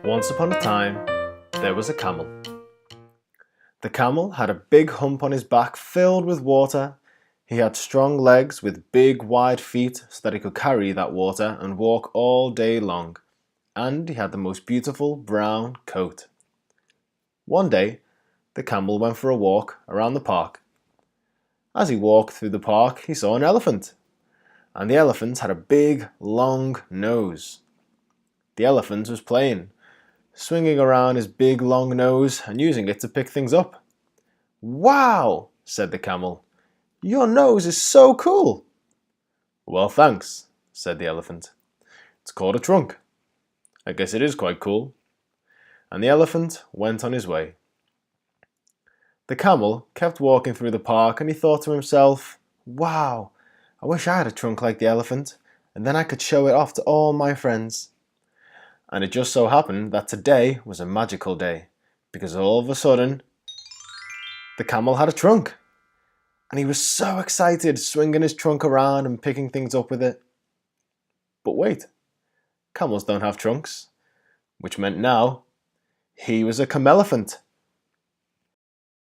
Once upon a time, there was a camel. The camel had a big hump on his back filled with water. He had strong legs with big wide feet so that he could carry that water and walk all day long. And he had the most beautiful brown coat. One day, the camel went for a walk around the park. As he walked through the park, he saw an elephant. And the elephant had a big, long nose. The elephant was playing, swinging around his big long nose and using it to pick things up. "Wow!" said the camel. "Your nose is so cool!" "Well, thanks," said the elephant. "It's called a trunk. I guess it is quite cool." And the elephant went on his way. The camel kept walking through the park and he thought to himself, "Wow! I wish I had a trunk like the elephant, and then I could show it off to all my friends." And it just so happened that today was a magical day, because all of a sudden, the camel had a trunk. And he was so excited, swinging his trunk around and picking things up with it. But wait, camels don't have trunks, which meant now, he was a camelephant.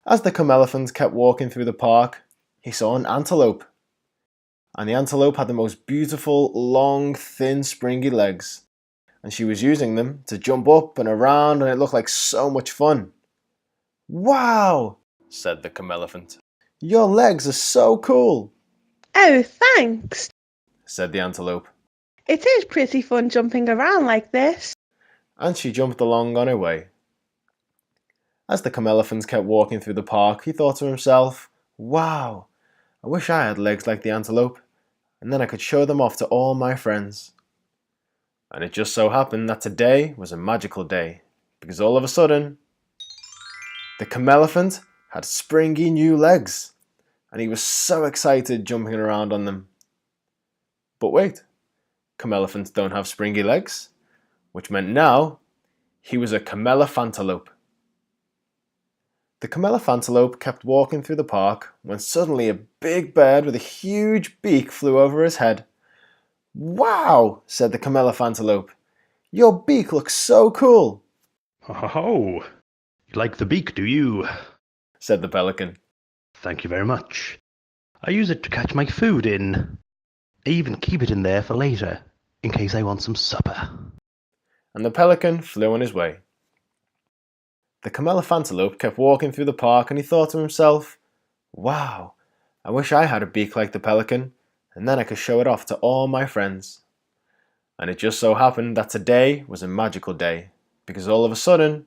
As the camelephant kept walking through the park, he saw an antelope. And the antelope had the most beautiful, long, thin, springy legs. And she was using them to jump up and around, and it looked like so much fun. "Wow!" said the camelephant. "Your legs are so cool!" "Oh, thanks," said the antelope. "It is pretty fun jumping around like this." And she jumped along on her way. As the camelephant kept walking through the park, he thought to himself, "Wow! I wish I had legs like the antelope, and then I could show them off to all my friends." And it just so happened that today was a magical day, because all of a sudden, the camelephant had springy new legs, and he was so excited jumping around on them. But wait, camelephants don't have springy legs, which meant now he was a camelophantelope. The camelophantelope kept walking through the park when suddenly a big bird with a huge beak flew over his head. "Wow!" said the camelophantelope. "Your beak looks so cool!" "Oh, you like the beak, do you?" said the pelican. "Thank you very much. I use it to catch my food in. I even keep it in there for later, in case I want some supper." And the pelican flew on his way. The camelophantelope kept walking through the park and he thought to himself, "Wow, I wish I had a beak like the pelican, and then I could show it off to all my friends." And it just so happened that today was a magical day, because all of a sudden,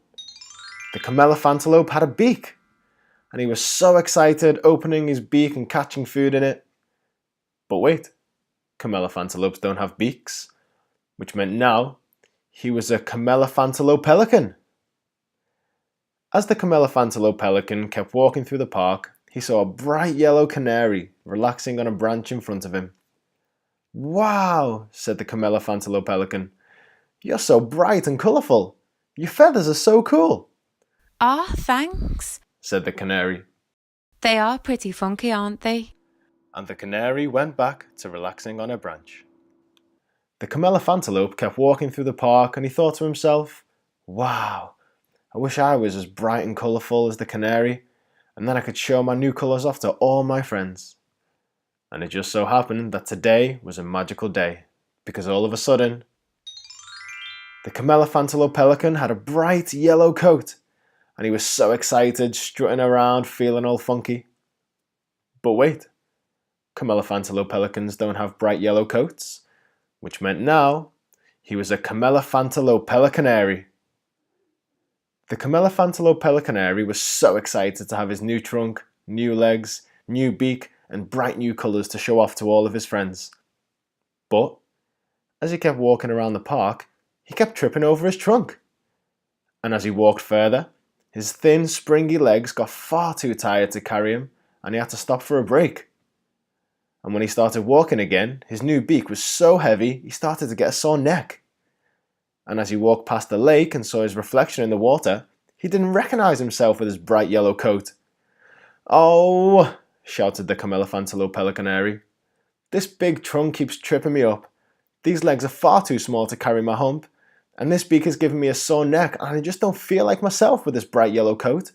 the camelophantelope had a beak. And he was so excited, opening his beak and catching food in it. But wait, camelophantelopes don't have beaks, which meant now he was a camelophantelopelican. As the camelophantelopelican kept walking through the park, he saw a bright yellow canary relaxing on a branch in front of him. "Wow," said the camelophantelopelican. "You're so bright and colourful. Your feathers are so cool." "Ah, thanks," said the canary. "They are pretty funky, aren't they?" And the canary went back to relaxing on her branch. The camelophantelope kept walking through the park and he thought to himself, "Wow, I wish I was as bright and colourful as the canary, and then I could show my new colours off to all my friends." And it just so happened that today was a magical day, because all of a sudden, the camelophantelopelican had a bright yellow coat, and he was so excited, strutting around, feeling all funky. But wait, camelophantelopelicans don't have bright yellow coats, which meant now he was a camelophantelopelicanary. The camelophantelopelicanary was so excited to have his new trunk, new legs, new beak, and bright new colours to show off to all of his friends. But as he kept walking around the park, he kept tripping over his trunk. And as he walked further, his thin, springy legs got far too tired to carry him, and he had to stop for a break. And when he started walking again, his new beak was so heavy he started to get a sore neck. And as he walked past the lake and saw his reflection in the water, he didn't recognise himself with his bright yellow coat. "Oh," shouted the camelophantelopelicanary, "this big trunk keeps tripping me up. These legs are far too small to carry my hump, And this beak is giving me a sore neck, and I just don't feel like myself with this bright yellow coat.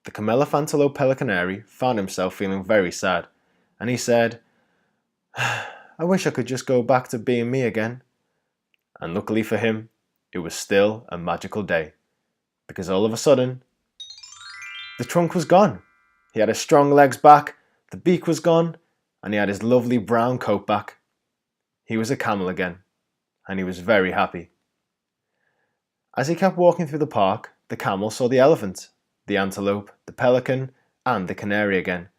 The Camelephantelopelicanary found himself feeling very sad, and he said, I wish I could just go back to being me again. And luckily for him, it was still a magical day, because all of a sudden, the trunk was gone. He had his strong legs back, the beak was gone, and he had his lovely brown coat back. He was a camel again, and he was very happy. As he kept walking through the park, the camel saw the elephant, the antelope, the pelican, and the canary again,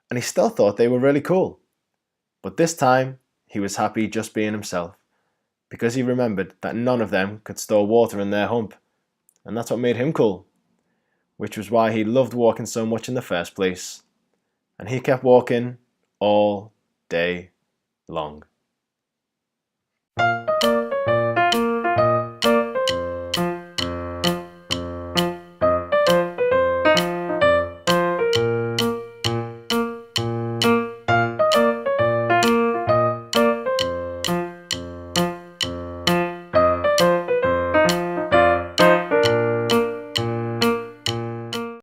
and he still thought they were really cool. But this time, he was happy just being himself, because he remembered that none of them could store water in their hump, and that's what made him cool, which was why he loved walking so much in the first place. And he kept walking all day long.